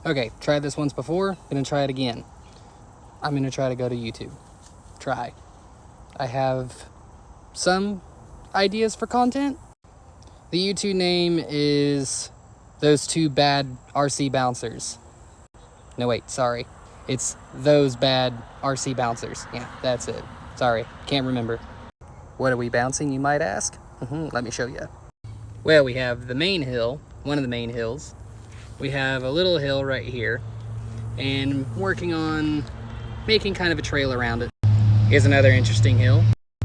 Okay, tried this once before, gonna try it again. I'm gonna try to go to YouTube. Try. I have some ideas for content. The YouTube name is Those Two Bad RC Bouncers. No, wait, sorry. It's Those Bad RC Bouncers. Yeah, that's it. Sorry, can't remember. What are we bouncing, you might ask? Let me show you. Well, we have the main hill, one of the main hills. We have a little hill right here, and working on making kind of a trail around it. Here's another interesting hill.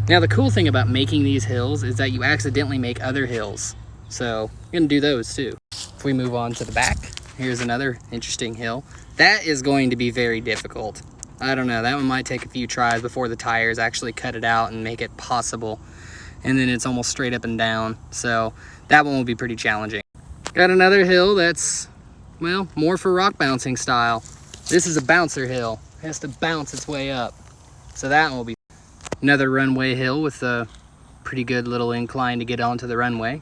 Now, the cool thing about making these hills is that you accidentally make other hills. So, you're gonna do those too. If we move on to the back, here's another interesting hill. That is going to be very difficult. I don't know, that one might take a few tries before the tires actually cut it out and make it possible. And then it's almost straight up and down. So, that one will be pretty challenging. Got another hill that's, well, more for rock bouncing style. This is a bouncer hill. It has to bounce its way up. So that one will be another runway hill with a pretty good little incline to get onto the runway.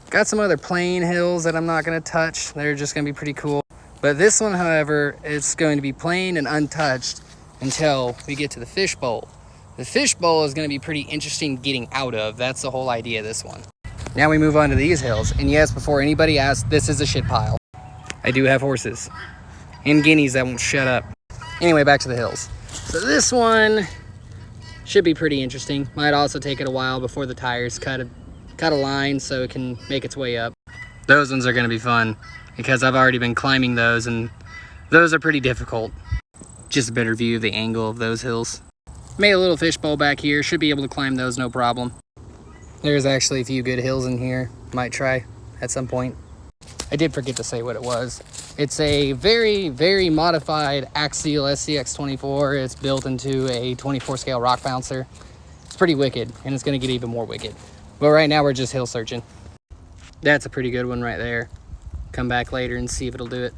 Got some other plain hills that I'm not gonna touch. They're just gonna be pretty cool. But this one, however, it's going to be plain and untouched until we get to the fishbowl. The fishbowl is gonna be pretty interesting getting out of. That's the whole idea of this one. Now we move on to these hills. And yes, before anybody asks, this is a shit pile. I do have horses and guineas that won't shut up. Anyway, back to the hills. So this one should be pretty interesting. Might also take it a while before the tires cut a line so it can make its way up. Those ones are gonna be fun because I've already been climbing those and those are pretty difficult. Just a better view of the angle of those hills. Made a little fishbowl back here. Should be able to climb those no problem. There's actually a few good hills in here. Might try at some point. I did forget to say what it was. It's a very, very modified Axial SCX24. It's built into a 24 scale rock bouncer. It's pretty wicked, and it's gonna get even more wicked. But right now we're just hill searching. That's a pretty good one right there. Come back later and see if it'll do it.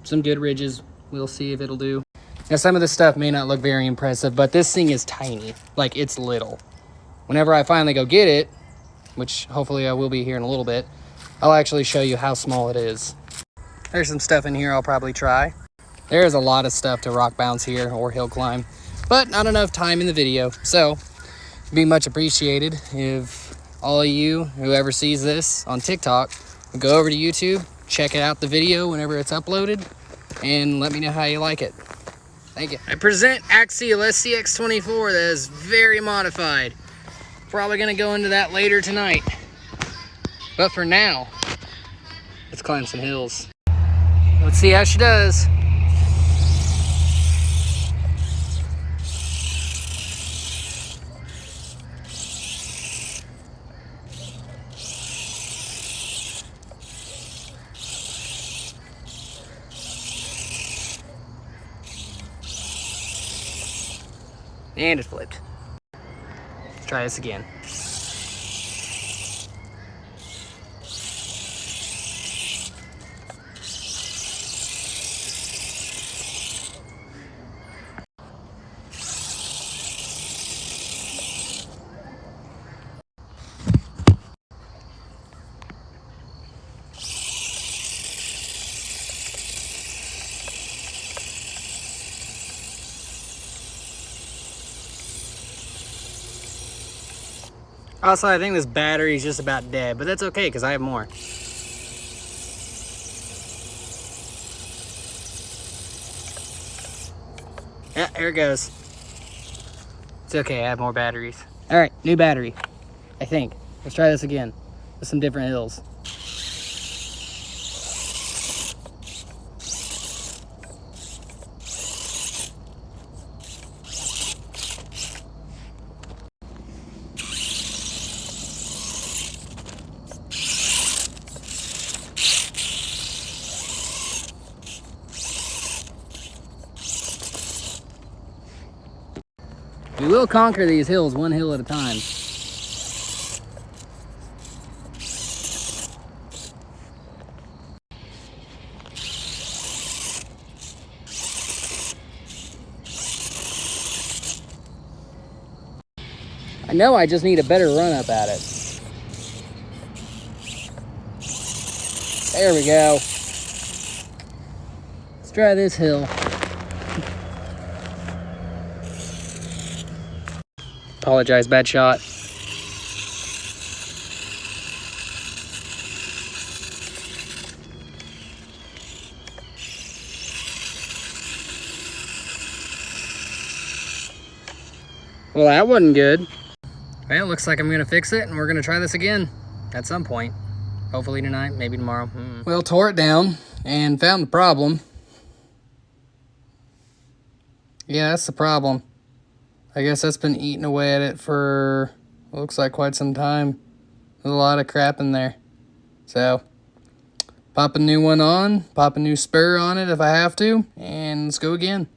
Some good ridges, we'll see if it'll do. Now some of this stuff may not look very impressive, but this thing is tiny, like it's little. Whenever I finally go get it, which hopefully I will be here in a little bit, I'll actually show you how small it is. There's some stuff in here I'll probably try. There's a lot of stuff to rock bounce here or hill climb, but not enough time in the video. So it'd be much appreciated if all of you, whoever sees this on TikTok, would go over to YouTube, check out the video whenever it's uploaded, and let me know how you like it. Thank you. I present Axial SCX24 that is very modified. Probably gonna go into that later tonight. But for now, let's climb some hills. Let's see how she does. And it flipped. Let's try this again. Also, I think this battery is just about dead, but that's okay because I have more. Yeah, here it goes. It's okay, I have more batteries. All right, new battery, I think. Let's try this again with some different hills. We will conquer these hills one hill at a time. I know I just need a better run up at it. There we go. try this hill. Apologize, bad shot. Well, that wasn't good. Well, looks like I'm gonna fix it and we're gonna try this again at some point. Hopefully tonight, maybe tomorrow. Well, tore it down and found the problem. Yeah, that's the problem. I guess that's been eating away at it for, looks like quite some time. There's a lot of crap in there. So, pop a new one on, pop a new spur on it if I have to, and let's go again.